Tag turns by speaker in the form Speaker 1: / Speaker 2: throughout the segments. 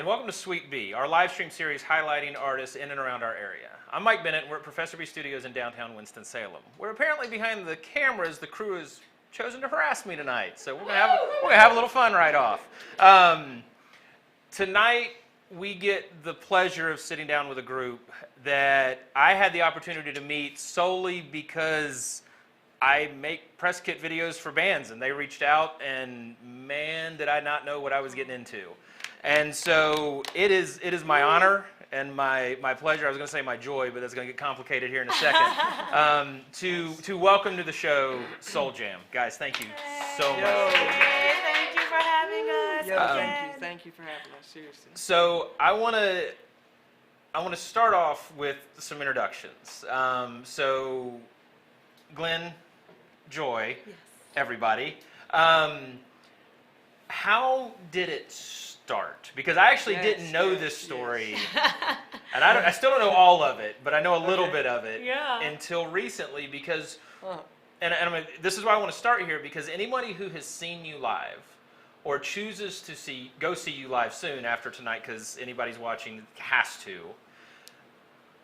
Speaker 1: welcome to Suite B, our live stream series highlighting artists in and around our area. I'm Mike Bennett, and we're at Professor B Studios in downtown Winston-Salem, where apparently behind the cameras, the crew has chosen to harass me tonight. So we're gonna have a little fun right off. Tonight, we get the pleasure of sitting down with a group that I had the opportunity to meet solely because I make press kit videos for bands, and they reached out, and man, did I not know what I was getting into. And so it is my honor and my pleasure, I was going to say my joy, but that's going to get complicated here in a second, to welcome to the show Souljam. Guys, thank you so much.
Speaker 2: Thank you for having us.
Speaker 3: Thank you for having us, seriously.
Speaker 1: So I want to start off with some introductions. So Glenn, Joy, yes. Everybody. How did it start? Because I actually didn't know this story, and I still don't know all of it, but I know a little bit of it until recently. Because, and I mean, this is why I want to start here, because anybody who has seen you live or chooses to go see you live soon after tonight, because anybody's watching has to,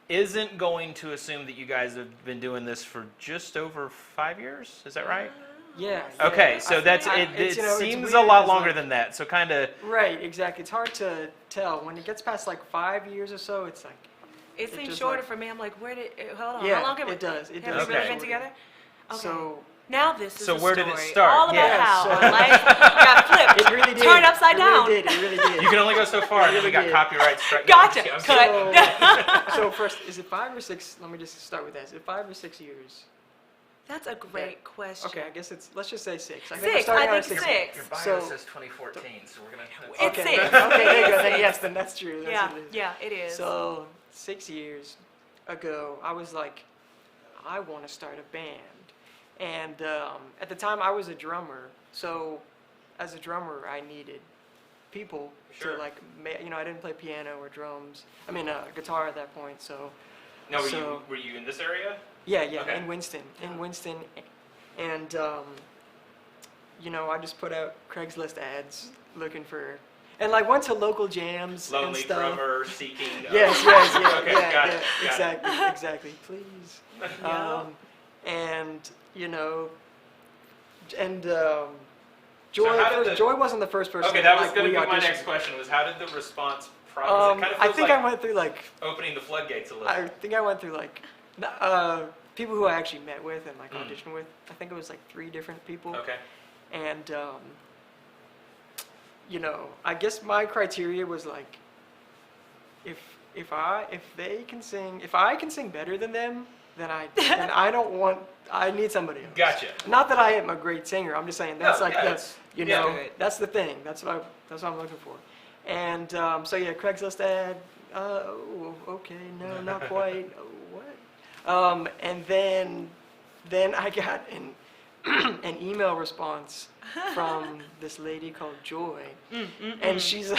Speaker 1: isn't going to assume that you guys have been doing this for just over 5 years. Is that right?
Speaker 3: Yeah.
Speaker 1: Okay, so it seems a lot longer than that. So kind of.
Speaker 3: Right, exactly. It's hard to tell. When it gets past like 5 years or so, it's like.
Speaker 2: It seems shorter for me. I'm like, hold on.
Speaker 3: Yeah,
Speaker 2: how long have
Speaker 3: it does.
Speaker 2: Have we really been together? Okay.
Speaker 3: So.
Speaker 2: Now this is
Speaker 1: so where
Speaker 2: story.
Speaker 1: Did it start?
Speaker 2: All about how our life got flipped.
Speaker 3: It really did.
Speaker 2: Turned upside down.
Speaker 3: It really did.
Speaker 1: You can only go so far, and then we got copyright strike.
Speaker 2: Gotcha. Cut.
Speaker 3: So first, is it 5 or 6? Let me just start with that. Is it 5 or 6 years?
Speaker 2: That's a great question.
Speaker 3: Okay, I guess let's just say 6. I
Speaker 2: think six.
Speaker 1: Your bio says 2014, so we're gonna.
Speaker 2: It's 6.
Speaker 3: Okay, there you go. Yes, then that's true.
Speaker 2: Yeah, it is.
Speaker 3: So 6 years ago, I was like, I want to start a band. And at the time, I was a drummer. So as a drummer, I needed people to like, I didn't play piano or drums. I mean, guitar at that point. So.
Speaker 1: No, were you in this area?
Speaker 3: Yeah,
Speaker 1: okay.
Speaker 3: in Winston, and I just put out Craigslist ads looking for, and like went to local jams
Speaker 1: Lonely
Speaker 3: and stuff.
Speaker 1: drummer seeking.
Speaker 3: Yes,
Speaker 1: okay, got it.
Speaker 3: Exactly. Please. Joy wasn't the first person.
Speaker 1: Okay, that was going to be my next question. Was how did the response?
Speaker 3: I think I went through like
Speaker 1: opening the floodgates a little.
Speaker 3: I think I went through like people who I actually met with and like auditioned with. I think it was like 3 different people.
Speaker 1: Okay.
Speaker 3: And I guess my criteria was like, if I can sing better than them, then I need somebody else.
Speaker 1: Gotcha.
Speaker 3: Not that I am a great singer. I'm just saying that's that's the thing. That's what I'm looking for. And Craigslist ad. Okay, no, not quite. What? And then I got an email response from this lady called Joy, and she's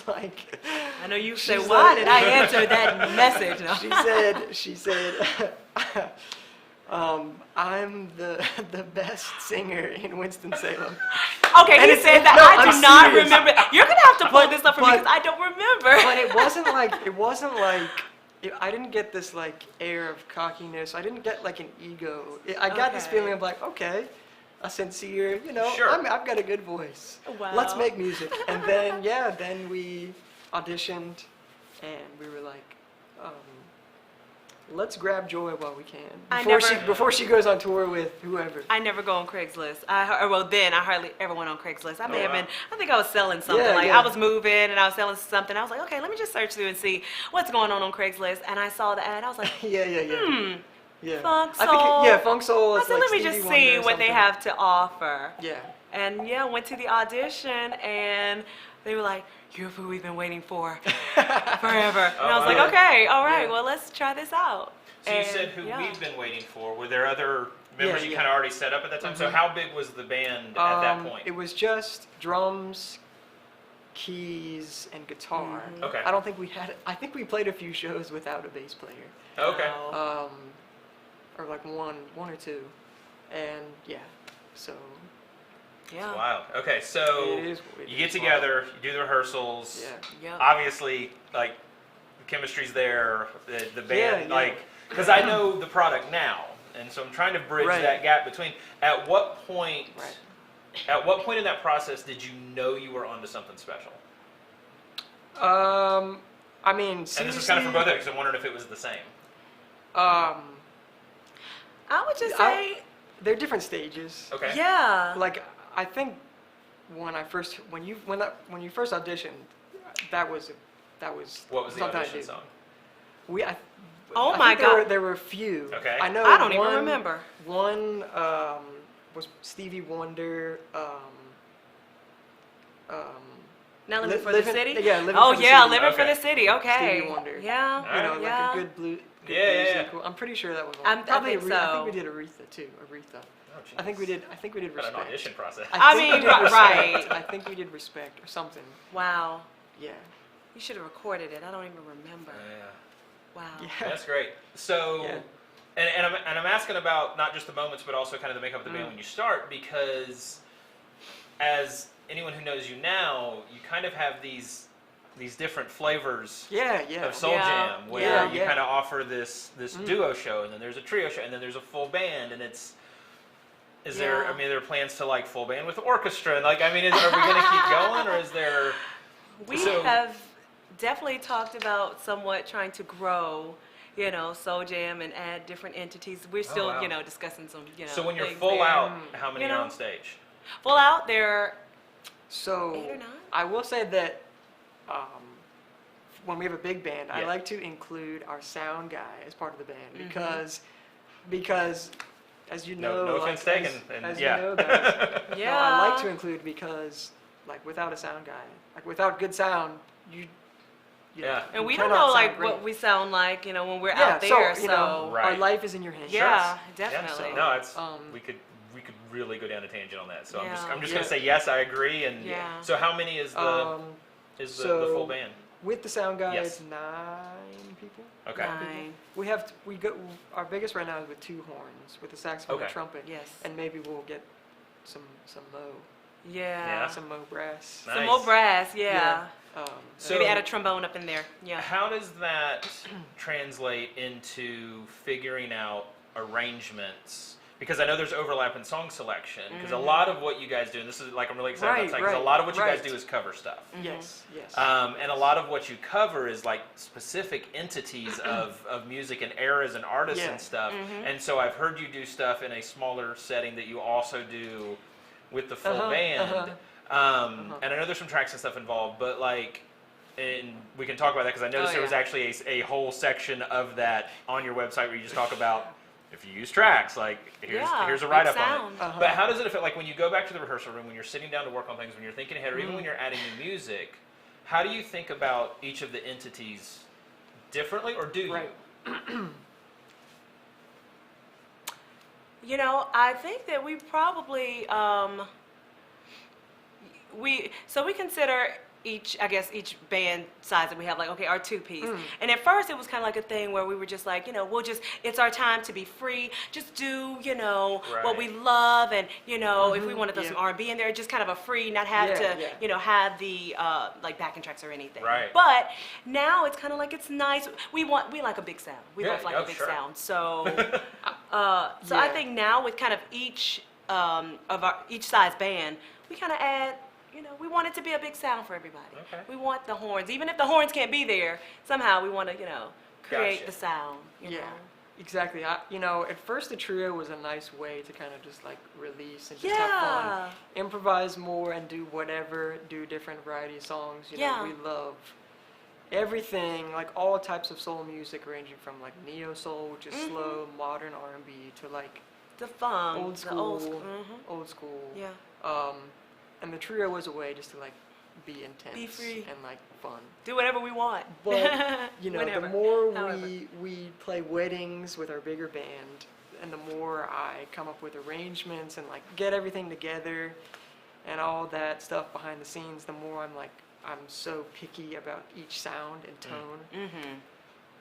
Speaker 3: like.
Speaker 2: I know you said, why did I answer that message? No.
Speaker 3: She said. I'm the best singer in Winston-Salem.
Speaker 2: Okay, he said that. I do not remember. You're gonna have to pull this up for me because I don't remember.
Speaker 3: But it wasn't like I didn't get this like air of cockiness. I didn't get like an ego. I got this feeling of like, okay, a sincere,
Speaker 1: sure.
Speaker 3: I've got a good voice.
Speaker 2: Wow.
Speaker 3: Let's make music. And then we auditioned, and we were like. Let's grab Joy while we can before she goes on tour with whoever.
Speaker 2: I never go on Craigslist. I hardly ever went on Craigslist. I may have been. I think I was selling something. I was moving and I was selling something. I was like, okay, let me just search through and see what's going on Craigslist. And I saw the ad. I was like,
Speaker 3: Yeah.
Speaker 2: Funk Soul.
Speaker 3: I think Funk Soul.
Speaker 2: I said, let me just see what they have to offer.
Speaker 3: Yeah.
Speaker 2: And went to the audition and they were like, you're who we've been waiting for forever. And I was like, okay, all right, well, let's try this out.
Speaker 1: So you said who we've been waiting for. Were there other members you kind of already set up at that time? Mm-hmm. So how big was the band at that point?
Speaker 3: It was just drums, keys, and guitar.
Speaker 1: Mm-hmm. Okay.
Speaker 3: I don't think we had. I think we played a few shows without a bass player.
Speaker 1: Okay.
Speaker 3: Or like one or two, and so
Speaker 2: Yeah.
Speaker 1: It's wild. Okay, so you get together, you do the rehearsals.
Speaker 3: Yeah.
Speaker 2: Yep.
Speaker 1: Obviously, like, the chemistry's there, the band,
Speaker 3: Yeah.
Speaker 1: like, because I know the product now, and so I'm trying to bridge that gap between. At what point?
Speaker 3: Right.
Speaker 1: At what point in that process did you know you were onto something special?
Speaker 3: I mean, seriously,
Speaker 1: And this is kind of for both of you, because I'm wondering if it was the same.
Speaker 2: I would just say,
Speaker 3: they're different stages.
Speaker 1: Okay.
Speaker 2: yeah.
Speaker 3: Like, I think when you first auditioned, that was
Speaker 1: What was the
Speaker 3: something I
Speaker 1: audition
Speaker 3: did.
Speaker 1: song?
Speaker 2: Oh
Speaker 3: I
Speaker 2: my
Speaker 3: think
Speaker 2: God.
Speaker 3: there were a few.
Speaker 1: Okay.
Speaker 3: I know.
Speaker 2: I don't even remember.
Speaker 3: One was Stevie Wonder.
Speaker 2: Now living for the city.
Speaker 3: Yeah, living
Speaker 2: Oh
Speaker 3: for the
Speaker 2: yeah,
Speaker 3: city.
Speaker 2: living for
Speaker 1: Okay.
Speaker 2: the city. Okay.
Speaker 3: Stevie Wonder.
Speaker 2: Yeah.
Speaker 1: All
Speaker 3: You know,
Speaker 1: right.
Speaker 2: Yeah.
Speaker 3: like a good blue. Good
Speaker 1: Yeah,
Speaker 3: bluesy,
Speaker 1: yeah.
Speaker 3: Cool. I'm pretty sure that was one.
Speaker 2: I think
Speaker 3: I think
Speaker 2: so.
Speaker 3: we did Aretha too. Aretha.
Speaker 1: Oh,
Speaker 3: I think we did. I think we did
Speaker 1: Got an
Speaker 3: Respect.
Speaker 1: audition process.
Speaker 2: I
Speaker 3: think
Speaker 2: mean,
Speaker 3: we did Respect.
Speaker 2: right.
Speaker 3: I think we did Respect or something.
Speaker 2: Wow.
Speaker 3: Yeah.
Speaker 2: You should have recorded it. I don't even remember.
Speaker 1: Yeah.
Speaker 2: Wow.
Speaker 3: Yeah.
Speaker 1: That's great. So,
Speaker 3: Yeah.
Speaker 1: and I'm asking about not just the moments, but also kind of the makeup of the band when you start, because as anyone who knows you now, you kind of have these different flavors
Speaker 3: Yeah.
Speaker 1: of Souljam,
Speaker 2: Yeah.
Speaker 1: where
Speaker 3: Yeah.
Speaker 1: you kind of offer this duo show, and then there's a trio show, and then there's a full band, and is there?
Speaker 2: Yeah.
Speaker 1: I mean, are there plans to like full band with orchestra? And like, I mean, are we going to keep going, or is there?
Speaker 2: We
Speaker 1: So-
Speaker 2: have definitely talked about somewhat trying to grow, Souljam and add different entities. We're still,
Speaker 1: wow.
Speaker 2: Discussing some,
Speaker 1: So when you're
Speaker 2: things
Speaker 1: full
Speaker 2: there.
Speaker 1: out, how many
Speaker 2: You
Speaker 1: are
Speaker 2: know.
Speaker 1: on stage?
Speaker 2: Full out, there.
Speaker 3: So
Speaker 2: 8 or 9?
Speaker 3: I will say that when we have a big band, I
Speaker 1: Yeah.
Speaker 3: like to include our sound guy as part of the band
Speaker 2: Mm-hmm.
Speaker 3: because as you know,
Speaker 1: No
Speaker 3: like,
Speaker 1: offense taken. And
Speaker 3: as
Speaker 1: yeah.
Speaker 3: you know, guys,
Speaker 2: Yeah.
Speaker 3: no, I like to include because like without a sound guy, like without good sound, you
Speaker 1: Yeah.
Speaker 2: And
Speaker 3: you
Speaker 2: we don't
Speaker 3: cannot
Speaker 2: know
Speaker 3: sound
Speaker 2: like
Speaker 3: great.
Speaker 2: what we sound like, when we're
Speaker 3: Yeah,
Speaker 2: out there.
Speaker 3: so you know,
Speaker 1: Right.
Speaker 3: our life is in your hands.
Speaker 2: Yeah,
Speaker 1: Yeah,
Speaker 2: definitely.
Speaker 1: so, no, it's
Speaker 3: Um,
Speaker 1: we could really go down a tangent on that. So I'm just
Speaker 2: Yeah.
Speaker 1: gonna
Speaker 3: Yeah.
Speaker 1: say yes, I agree. And
Speaker 2: Yeah.
Speaker 1: so how many is the the
Speaker 3: so
Speaker 1: full band?
Speaker 3: With the sound guy,
Speaker 1: Yes.
Speaker 3: it's 9 people.
Speaker 1: Okay.
Speaker 2: 9.
Speaker 3: We have we go. Our biggest right now is with 2 horns, with the saxophone
Speaker 1: Okay.
Speaker 3: and trumpet.
Speaker 2: Yes.
Speaker 3: And maybe we'll get some mo,
Speaker 2: Yeah.
Speaker 3: some mo brass.
Speaker 1: Nice.
Speaker 2: Some more brass, yeah.
Speaker 1: So-
Speaker 2: Maybe add a trombone up in there. Yeah.
Speaker 1: How does that translate into figuring out arrangements? Because I know there's overlap in song selection. Because a lot of what you guys do, and this is like I'm really excited about,
Speaker 3: Right,
Speaker 1: because a lot of what you guys
Speaker 3: right.
Speaker 1: do is cover stuff.
Speaker 3: Yes, yes.
Speaker 1: And a lot of what you cover is like specific entities of music and eras and artists
Speaker 3: Yeah.
Speaker 1: and stuff. And so I've heard you do stuff in a smaller setting that you also do with the full band. And I know there's some tracks and stuff involved, but like, and we can talk about that because I noticed there was
Speaker 2: yeah.
Speaker 1: actually a whole section of that on your website where you just talk about if you use tracks, like here's a
Speaker 2: big
Speaker 1: write-up on
Speaker 2: sound.
Speaker 1: it. But how does it affect, like when you go back to the rehearsal room, when you're sitting down to work on things, when you're thinking ahead, or even when you're adding new music, how do you think about each of the entities differently, or do you?
Speaker 3: Right.
Speaker 2: I think that we probably we consider each band size that we have, like, okay, our 2-piece. And at first it was kind of like a thing where we were just like, it's our time to be free, just do, what we love, and, if we want to throw some R&B in there, just kind of a free, not have have the, like, backing tracks or anything.
Speaker 1: Right.
Speaker 2: But now it's kind of like, it's nice. We like a big sound. We both like a big
Speaker 1: sure.
Speaker 2: sound. So, I think now with kind of each each size band, we kind of add, we want it to be a big sound for everybody.
Speaker 1: Okay.
Speaker 2: We want the horns, even if the horns can't be there, somehow we want to, create
Speaker 1: Gotcha.
Speaker 2: the sound. You know?
Speaker 3: Exactly. At first the trio was a nice way to kind of just like release and just have fun, improvise more and do whatever, do different variety of songs. We love everything, like all types of soul music, ranging from like neo soul, which is slow, modern R&B, to like
Speaker 2: The funk,
Speaker 3: old
Speaker 2: the
Speaker 3: school,
Speaker 2: old school.
Speaker 3: old school.
Speaker 2: Yeah.
Speaker 3: And the trio was a way just to like be intense,
Speaker 2: Be free.
Speaker 3: and like fun.
Speaker 2: Do whatever we want.
Speaker 3: But
Speaker 2: Whenever,
Speaker 3: the more
Speaker 2: however.
Speaker 3: we play weddings with our bigger band, and the more I come up with arrangements and like get everything together and all that stuff behind the scenes, the more I'm so picky about each sound and tone,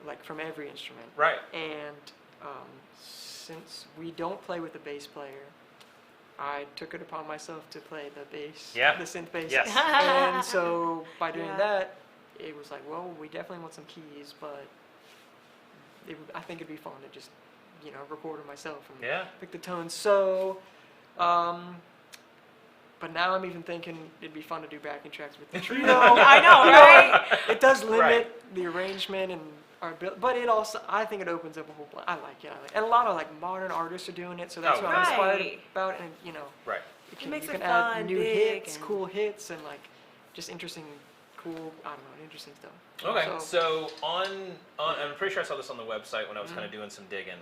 Speaker 3: like from every instrument.
Speaker 1: Right.
Speaker 3: And since we don't play with a bass player, I took it upon myself to play the bass, the synth bass.
Speaker 1: Yes.
Speaker 3: And so by doing that, it was like, well, we definitely want some keys, but I think it'd be fun to just, record it myself and pick the tones. So, but now I'm even thinking it'd be fun to do backing tracks with the trio.
Speaker 2: I know, right?
Speaker 3: It does limit the arrangement and our ability, but it also, I think it opens up a whole. I like it. And a lot of modern artists are doing it, so that's what I'm inspired about. And
Speaker 1: right.
Speaker 3: You
Speaker 2: makes
Speaker 3: can
Speaker 2: it
Speaker 3: add
Speaker 2: fun,
Speaker 3: new
Speaker 2: big,
Speaker 3: hits, cool hits, and just interesting, cool. I don't know, interesting stuff.
Speaker 1: Okay, so on I'm pretty sure I saw this on the website when I was kind of doing some digging.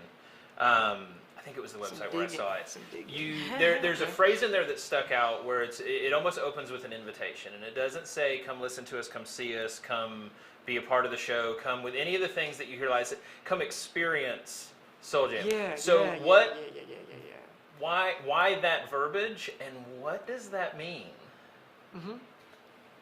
Speaker 1: I think it was the website where I saw it. There's a phrase in there that stuck out where it almost opens with an invitation, and it doesn't say come listen to us, come see us, come be a part of the show, come with any of the things that you hear. Come experience Souljam.
Speaker 3: Yeah.
Speaker 1: So what?
Speaker 3: Yeah.
Speaker 1: Why that verbiage, and what does that mean?
Speaker 3: Mm-hmm.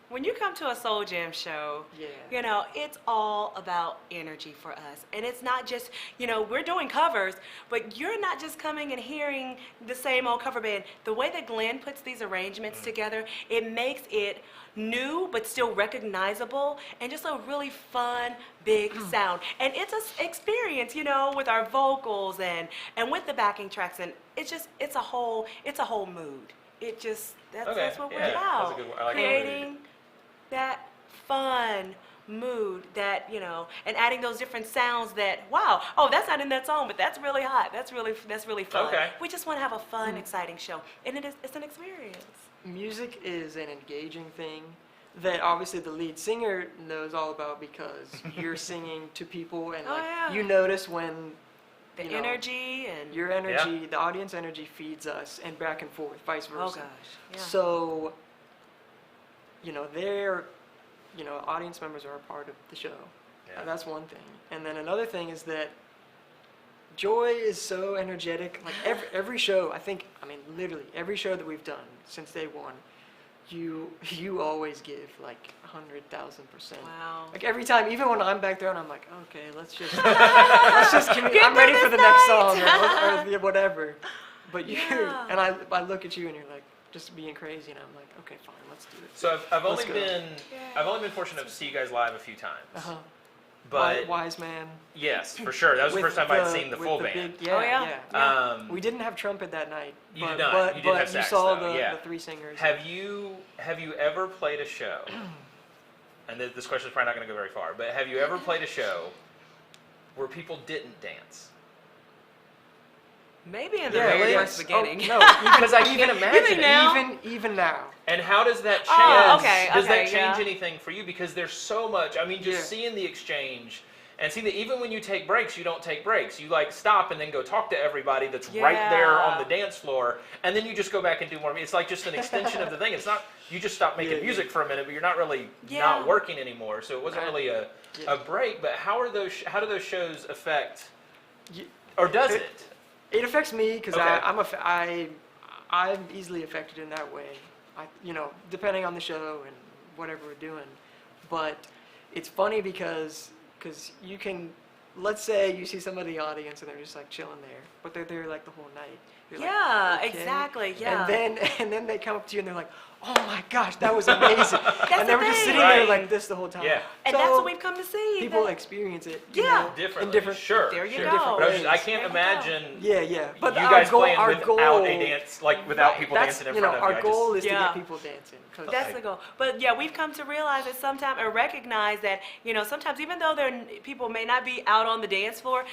Speaker 2: When you come to a Souljam show, it's all about energy for us. And it's not just, we're doing covers, but you're not just coming and hearing the same old cover band. The way that Glenn puts these arrangements together, it makes it new but still recognizable and just a really fun, big sound. And it's an experience, with our vocals and with the backing tracks. And it's a whole mood. That's what we're about.
Speaker 1: That's a good one. I like
Speaker 2: Creating that fun mood that, and adding those different sounds that, that's not in that song, but that's really hot. That's really fun.
Speaker 1: Okay.
Speaker 2: We just want to have a fun, exciting show. And it's an experience.
Speaker 3: Music is an engaging thing that obviously the lead singer knows all about because you're singing to people and you notice when
Speaker 2: the energy and
Speaker 3: your energy, the audience energy feeds us and back and forth, vice versa.
Speaker 2: Oh gosh. Yeah.
Speaker 3: So they're, audience members are a part of the show.
Speaker 1: Yeah.
Speaker 3: That's one thing. And then another thing is that Joy is so energetic. Like every show, literally every show that we've done since day one, you always give 100,000%.
Speaker 2: Wow.
Speaker 3: Like every time, even when I'm back there and I'm like, okay, let's just I'm ready for the next song or whatever. But and I look at you and you're like, just being crazy, and I'm like, okay, fine, let's do it.
Speaker 1: So I've only been fortunate enough to see you guys live a few times.
Speaker 3: Uh-huh.
Speaker 1: But
Speaker 3: Wise Man.
Speaker 1: Yes, for sure. That was the first time I'd seen the full band.
Speaker 3: We didn't have trumpet that night.
Speaker 1: You did not. You did have sax,
Speaker 3: saw
Speaker 1: though.
Speaker 3: the three singers.
Speaker 1: Have you ever played a show? And this question is probably not going to go very far. But have you ever played a show where people didn't dance?
Speaker 2: Maybe in the very first beginning.
Speaker 3: No, because I can imagine even now.
Speaker 1: And how does that change?
Speaker 2: Oh, okay.
Speaker 1: Does that change anything for you? Because there's so much. Seeing the exchange and seeing that even when you take breaks, you don't take breaks. You stop and then go talk to everybody that's right there on the dance floor, and then you just go back and do more. It's like just an extension of the thing. It's not you just stop making music for a minute, but you're not really not working anymore. So it wasn't really a break. But how do those shows affect? Or does it?
Speaker 3: It affects me because I'm easily affected in that way. Depending on the show and whatever we're doing. But it's funny because you can, let's say you see somebody in the audience and they're just chilling there, but they're there the whole night. You're okay.
Speaker 2: Exactly. Yeah.
Speaker 3: And then they come up to you and they're like, oh my gosh, that was amazing. And they were just sitting there like this the whole time.
Speaker 1: Yeah.
Speaker 2: And that's what we've come to see.
Speaker 3: People experience it.
Speaker 1: Differently. Sure.
Speaker 2: There you
Speaker 1: sure.
Speaker 2: go.
Speaker 1: But I can't imagine.
Speaker 3: But
Speaker 1: you guys playing without a dance, without people dancing in front of you.
Speaker 3: Our goal is to get people dancing.
Speaker 2: That's the goal. But we've come to realize that sometimes, or recognize that, sometimes even though people may not be out on the dance floor,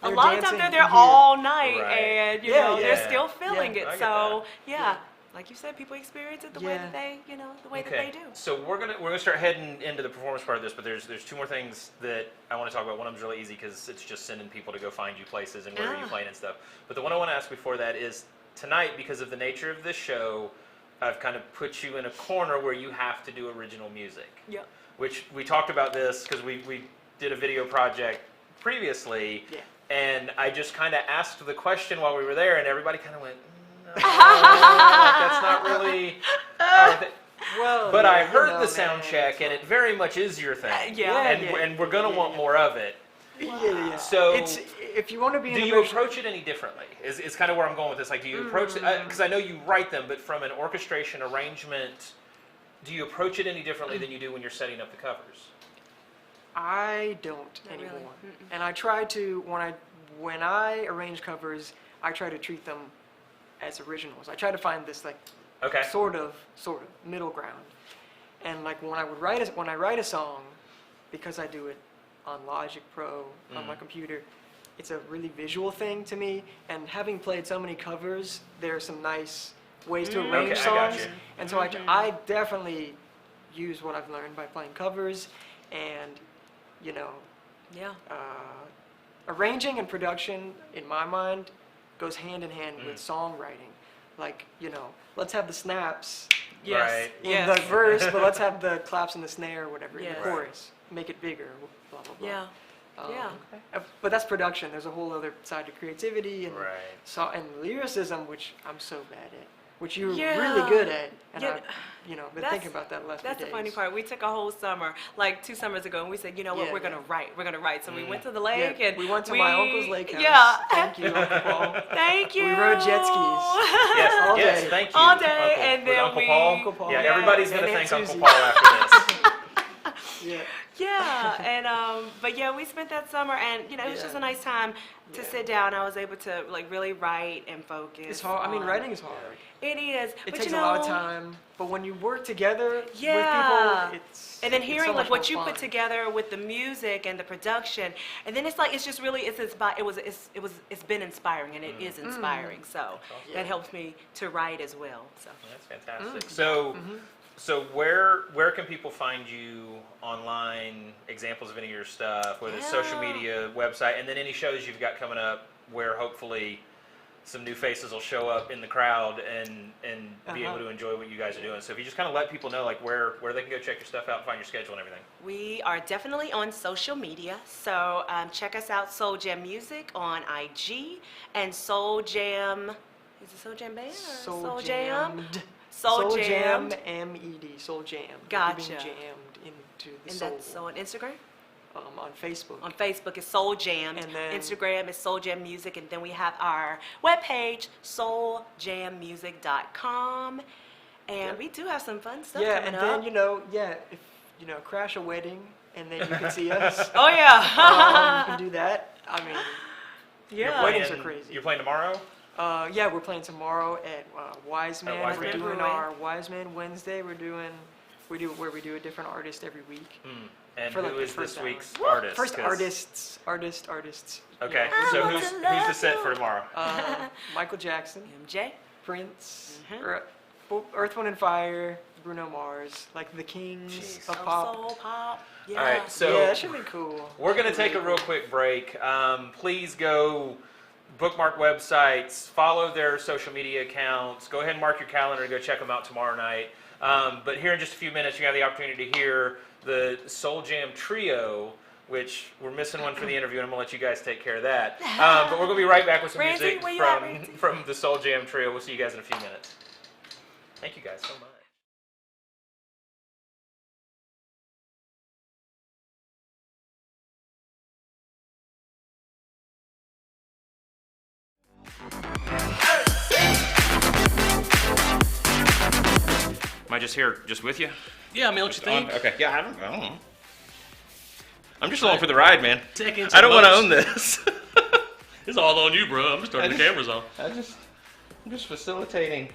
Speaker 2: a lot of times they're there all night, and they're still feeling it. So like you said, people experience it the way that they, that they do.
Speaker 1: So we're gonna start heading into the performance part of this, but there's two more things that I want to talk about. One of them's really easy because it's just sending people to go find you places and where you playing and stuff. But the one I want to ask before that is tonight, because of the nature of this show, I've kind of put you in a corner where you have to do original music.
Speaker 2: Yep.
Speaker 1: Which we talked about this because we did a video project previously, and I just kind of asked the question while we were there, and everybody kind of went, no, that's not really. But I heard the sound check, and it very much is your thing.
Speaker 2: And
Speaker 1: we're gonna want more of it.
Speaker 3: Yeah.
Speaker 1: So
Speaker 3: it's if you want to be.
Speaker 1: Do you approach it any differently? Is kind of where I'm going with this. Like, do you approach it because I know you write them, but from an orchestration arrangement, do you approach it any differently than you do when you're setting up the covers?
Speaker 3: I don't
Speaker 2: Not
Speaker 3: anymore,
Speaker 2: really.
Speaker 3: and I try to when I arrange covers, I try to treat them as originals. I try to find this like sort of middle ground, and like when I write a song, because I do it on Logic Pro on my computer, it's a really visual thing to me. And having played so many covers, there are some nice ways to arrange songs, and so I definitely use what I've learned by playing covers, and arranging and production, in my mind, goes hand in hand with songwriting. Like, let's have the snaps
Speaker 1: Right.
Speaker 3: in the verse, but let's have the claps and the snare or whatever in the chorus. Make it bigger, blah, blah, blah. But that's production. There's a whole other side to creativity and and lyricism, which I'm so bad at, which you're really good at. And I've been thinking about that the last few days.
Speaker 2: That's the funny part. We took a whole summer, like 2 summers ago, and we said, you know what, we're going to write. We're going to write. So we went to the lake and
Speaker 3: we went to my uncle's lake house.
Speaker 2: Yeah.
Speaker 3: Thank you, Uncle Paul.
Speaker 2: Thank you.
Speaker 3: We rode jet skis.
Speaker 1: Yes, thank you.
Speaker 2: All day,
Speaker 1: Uncle.
Speaker 2: and then
Speaker 1: Uncle Paul? Yeah,
Speaker 3: Yeah,
Speaker 1: everybody's going to
Speaker 3: and
Speaker 1: thank
Speaker 3: Aunt
Speaker 1: Uncle
Speaker 3: Susie.
Speaker 1: Paul after this.
Speaker 2: And but we spent that summer, and it was just a nice time to sit down. I was able to like really write and focus.
Speaker 3: It's hard. I mean, writing is hard.
Speaker 2: It is.
Speaker 3: It
Speaker 2: but
Speaker 3: takes a lot of time. But when you work together with people, it's
Speaker 2: and then
Speaker 3: it's
Speaker 2: hearing
Speaker 3: so
Speaker 2: like
Speaker 3: much
Speaker 2: what
Speaker 3: more
Speaker 2: you
Speaker 3: fun.
Speaker 2: put together with the music and the production, and then it's been inspiring, and it is inspiring. So that helps me to write as well. So
Speaker 1: That's fantastic. So where can people find you online? Examples of any of your stuff, whether it's social media, website, and then any shows you've got coming up where hopefully some new faces will show up in the crowd and be able to enjoy what you guys are doing. So if you just kind of let people know like where they can go check your stuff out and find your schedule and everything.
Speaker 2: we are definitely on social media. So check us out, Souljam Music on IG and Souljam. Is it Souljam Band or Souljam?
Speaker 3: Souljam, M-E-D, Souljam.
Speaker 2: Gotcha.
Speaker 3: Being jammed into the
Speaker 2: And
Speaker 3: soul.
Speaker 2: that's on Instagram?
Speaker 3: On Facebook.
Speaker 2: On Facebook it's Souljam.
Speaker 3: And then-
Speaker 2: Instagram is Souljam Music. And then we have our webpage, souljammusic.com. And we do have some fun stuff coming up.
Speaker 3: And then, if, crash a wedding and then you can see us.
Speaker 2: Oh, yeah.
Speaker 3: You can do that. I mean,
Speaker 2: Yeah.
Speaker 3: weddings are crazy.
Speaker 1: You're playing tomorrow?
Speaker 3: We're playing tomorrow at Wise Man.
Speaker 1: Wise
Speaker 3: We're
Speaker 1: Man.
Speaker 3: doing our Wise Man Wednesday. We do a different artist every week.
Speaker 1: And
Speaker 3: For,
Speaker 1: who
Speaker 3: like, the
Speaker 1: is
Speaker 3: first
Speaker 1: this
Speaker 3: hour.
Speaker 1: week's artist?
Speaker 3: First
Speaker 1: 'Cause-
Speaker 3: artists.
Speaker 1: Okay,
Speaker 3: Yeah,
Speaker 1: so
Speaker 2: want
Speaker 1: who's
Speaker 2: to
Speaker 1: the
Speaker 2: love
Speaker 1: set
Speaker 2: you.
Speaker 1: for tomorrow?
Speaker 3: Michael Jackson,
Speaker 2: MJ.
Speaker 3: Prince, Earth, Wind and Fire, Bruno Mars, like the kings
Speaker 1: Jeez.
Speaker 3: of pop.
Speaker 2: Soul pop. Yeah.
Speaker 1: All right, so
Speaker 3: Yeah, that should be cool.
Speaker 1: we're going to take a real quick break. Please go bookmark websites, follow their social media accounts, go ahead and mark your calendar to go check them out tomorrow night. But here in just a few minutes, you have the opportunity to hear the Souljam Trio, which we're missing one for the interview, and I'm going to let you guys take care of that. But we're going to be right back with some
Speaker 2: Ramsey,
Speaker 1: music
Speaker 2: where you at, Ramsey?
Speaker 1: from the Souljam Trio. We'll see you guys in a few minutes. Thank you guys so much. Am I just here, just with you?
Speaker 4: Yeah, I mean, don't you think?
Speaker 1: Okay, yeah, I don't know. I'm just along for the ride, man.
Speaker 4: Seconds
Speaker 1: I don't want to
Speaker 4: most.
Speaker 1: own this.
Speaker 4: It's all on you, bro. I'm just turning the cameras on.
Speaker 1: I'm just facilitating.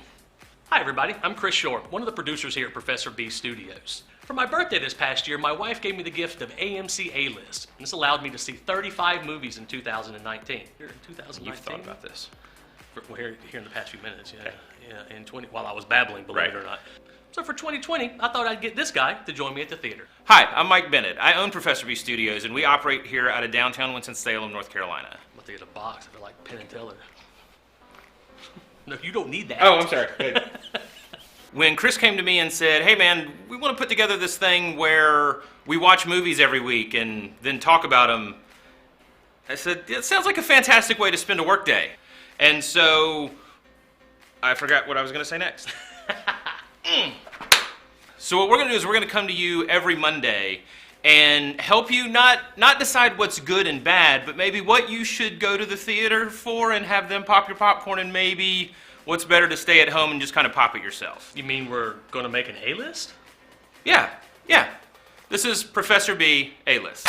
Speaker 4: Hi, everybody. I'm Chris Shore, one of the producers here at Professor B Studios. For my birthday this past year, my wife gave me the gift of AMC A-List. And this allowed me to see 35 movies in 2019. Here in 2019?
Speaker 1: You've thought about this.
Speaker 4: Well, here in the past few minutes, yeah. Yeah, while I was babbling, believe it or not. So for 2020, I thought I'd get this guy to join me at the theater.
Speaker 1: Hi, I'm Mike Bennett. I own Professor B Studios, and we operate here out of downtown Winston-Salem, North Carolina.
Speaker 4: I'm gonna get a box. I feel like Penn and Teller. No, you don't need that.
Speaker 1: Oh, I'm sorry. Good. When Chris came to me and said, hey man, we want to put together this thing where we watch movies every week and then talk about them, I said, it sounds like a fantastic way to spend a workday. And so I forgot what I was going to say next. So what we're going to do is we're going to come to you every Monday and help you not decide what's good and bad, but maybe what you should go to the theater for and have them pop your popcorn, and maybe what's better to stay at home and just kind of pop it yourself.
Speaker 4: You mean we're going to make an A-list?
Speaker 1: Yeah. This is Professor B A-list.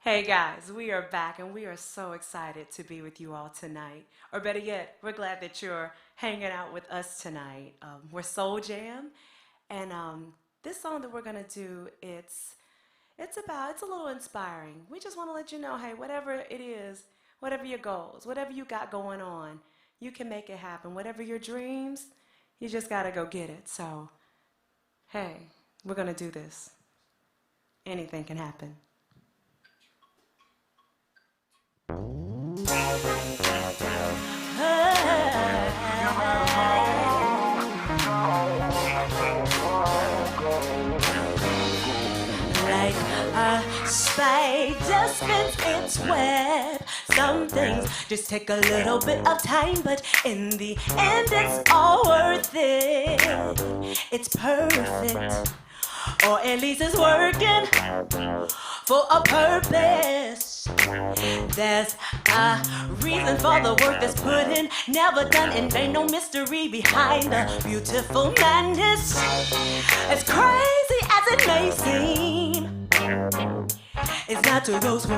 Speaker 2: Hey guys, we are back and we are so excited to be with you all tonight. Or better yet, we're glad that you're hanging out with us tonight. We're Souljam, and this song that we're gonna do, it's a little inspiring. We just want to let you know, hey, whatever it is, whatever your goals, whatever you got going on, you can make it happen. Whatever your dreams, you just gotta go get it. So, hey, we're gonna do this. Anything can happen. Like a spider spins its web. Some things just take a little bit of time, but in the end it's all worth it. It's perfect, or at least it's working for a purpose. There's a reason for the work that's put in, never done in vain, no mystery behind the beautiful madness. As crazy as it may seem, it's not to those who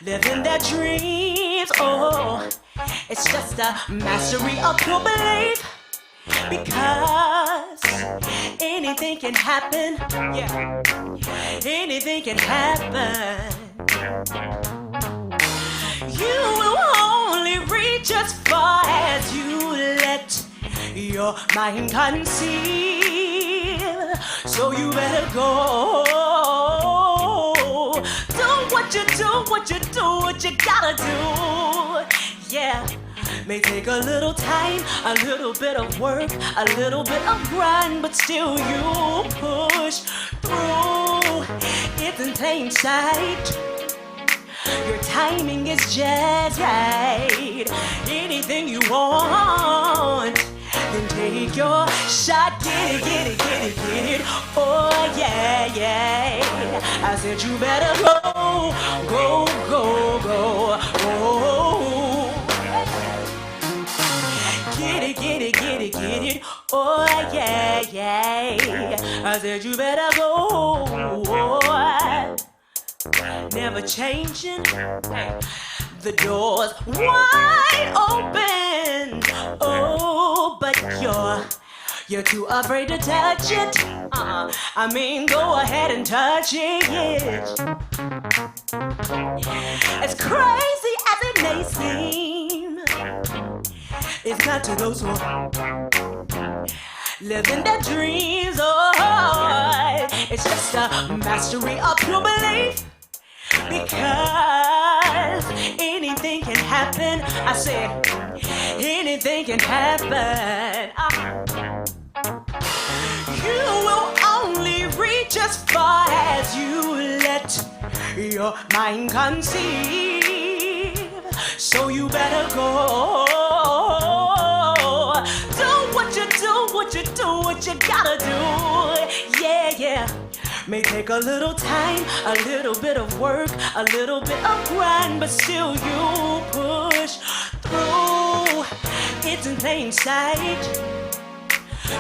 Speaker 2: live in their dreams. Oh, it's just a mastery of true belief. Because anything can happen, yeah, anything can happen. You will only reach as far as you let your mind conceive. So you better go. Do what you do, what you do, what what you gotta do. Yeah. May take a little time, a little bit of work, a little bit of grind, but still you push through. It's in plain sight. Your timing is just right. Anything you want, then take your shot. Get it, get it, get it, get it. Oh yeah, yeah. I said you better go, go, go, go, go. Get it, get it, get it, get it. Oh yeah, yeah. I said you better go. Never changing. The door's wide open. Oh, but you're too afraid to touch it. I mean, go ahead and touch it. As crazy as it may seem, it's not to those who living their dreams. Oh, it's just a mastery of pure belief. Because anything can happen. I said, anything can happen. You will only reach as far as you let your mind conceive. So you better go. Do what you do, what you do, what you gotta do. Yeah, yeah. May take a little time, a little bit of work, a little bit of grind, but still you push through. It's in plain sight.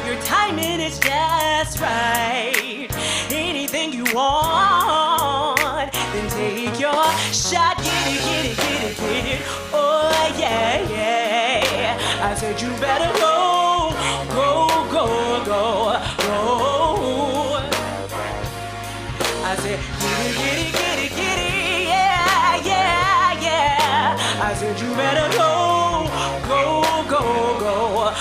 Speaker 2: Your timing is just right. Anything you want, then take your shot. Get it, get it, get it, get it. Oh yeah, yeah. I said you better go, go, go, go, go. I said get it, get it, get it, get it. Yeah, yeah, yeah. I said you better go, go, go, go, go.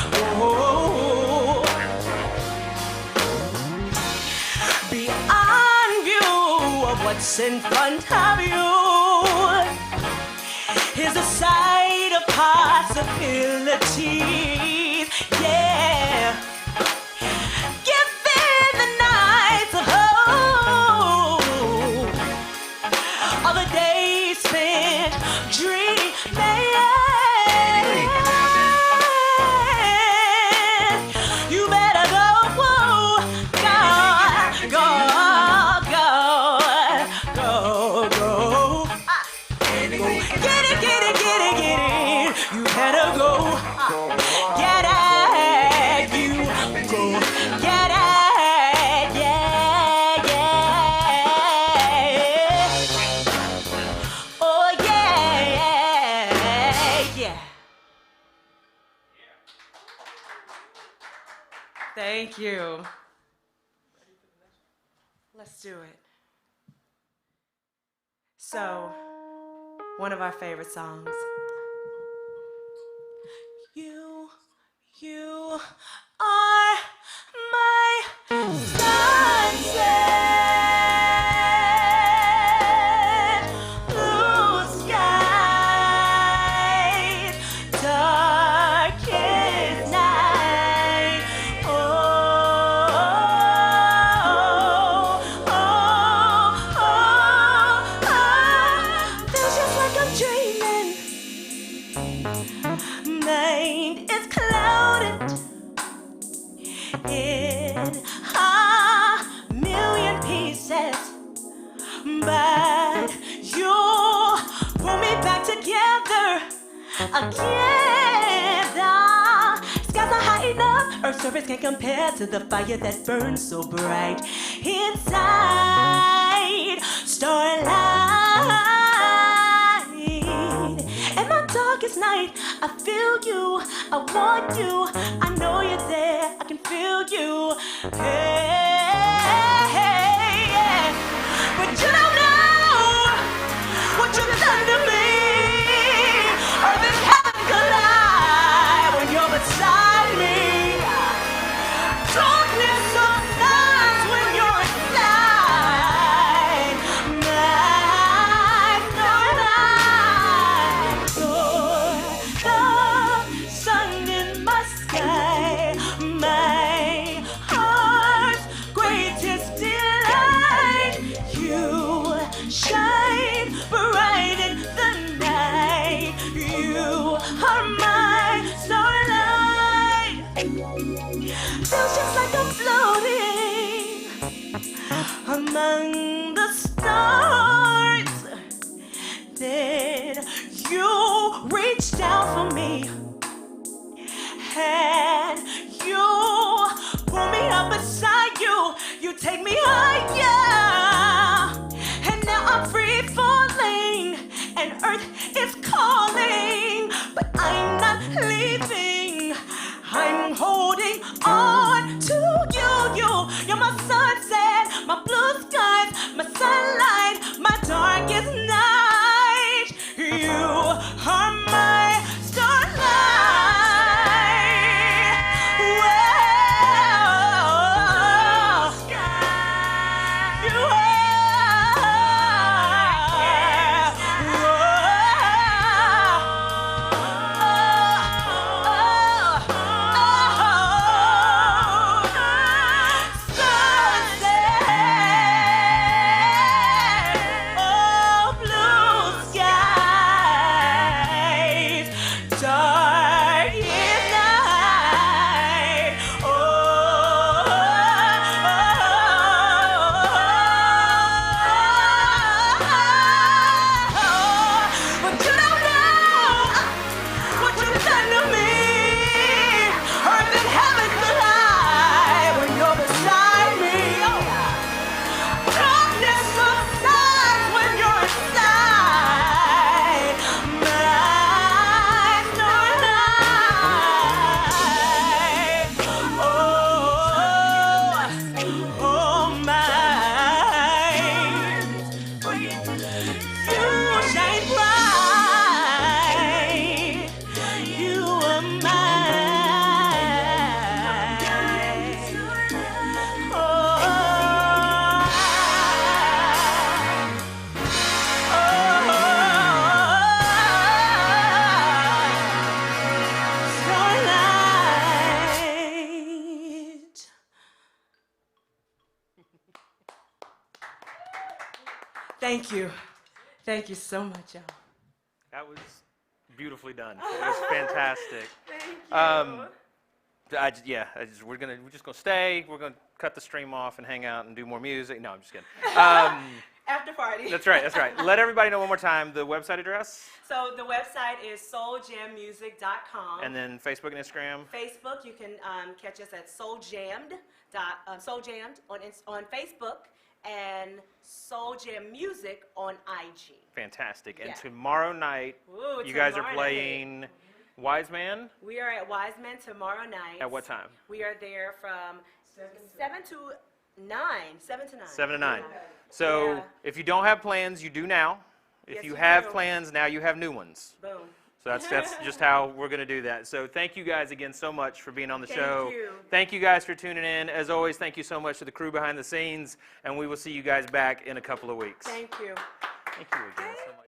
Speaker 2: Beyond view of what's in front of you is a side of possibilities. Yeah. Given the nights of hope, all the days spent dreaming. You better go, go, go, go, go, go. Get it, get it, get it, get it. You better go. Get it, you go. Get it, yeah, yeah. Oh yeah, yeah. Thank you. Let's do it. So, one of our favorite songs. You are my sunset, blue skies, darkest night. Oh, oh, oh, oh, oh. Feels just like I'm dreaming. Mind is clouded in a million pieces, but you pull me back together again. The skies are high enough, Earth's surface can't compare to the fire that burns so bright inside starlight. In my darkest night, I feel you, I want you, I know you're there, I can feel you. Hey, hey, yeah. But you don't know what you've done to me. Earth and heaven collide when you're beside me. Darkness subsides when you're inside my starlight. among the stars. Then you reached down for me, and you pull me up beside you. You take me higher, and now I'm free falling, and earth is calling, but I'm not leaving. I'm holding on to you. You're my sunset, my blue skies, my sunlight, my darkest night. You are my starlight. Thank you. Thank you so much, y'all.
Speaker 1: That was beautifully done. It was fantastic.
Speaker 2: Thank you.
Speaker 1: We're just gonna stay. We're gonna cut the stream off and hang out and do more music. No, I'm just kidding.
Speaker 2: After party.
Speaker 1: That's right. Let everybody know one more time the website address.
Speaker 2: So the website is souljammusic.com.
Speaker 1: And then Facebook and Instagram.
Speaker 2: Facebook, you can catch us at Souljammed on Facebook, and Souljam Music on IG.
Speaker 1: Fantastic. And
Speaker 2: Yeah.
Speaker 1: tomorrow night, you guys are playing Wise Man?
Speaker 2: We are at Wise Man tomorrow night.
Speaker 1: At what time?
Speaker 2: We are there from 7 to 9. 7 to 9.
Speaker 1: 7 to 9. So
Speaker 2: Yeah.
Speaker 1: if you don't have plans, you do now. If
Speaker 2: Yes,
Speaker 1: you
Speaker 2: you
Speaker 1: have
Speaker 2: do.
Speaker 1: plans, now you have new ones.
Speaker 2: Boom.
Speaker 1: So that's just how we're going to do that. So thank you guys again so much for being on the show.
Speaker 2: Thank you.
Speaker 1: Thank you guys for tuning in. As always, thank you so much to the crew behind the scenes, and we will see you guys back in a couple of weeks.
Speaker 2: Thank you.
Speaker 1: Thank you again so much.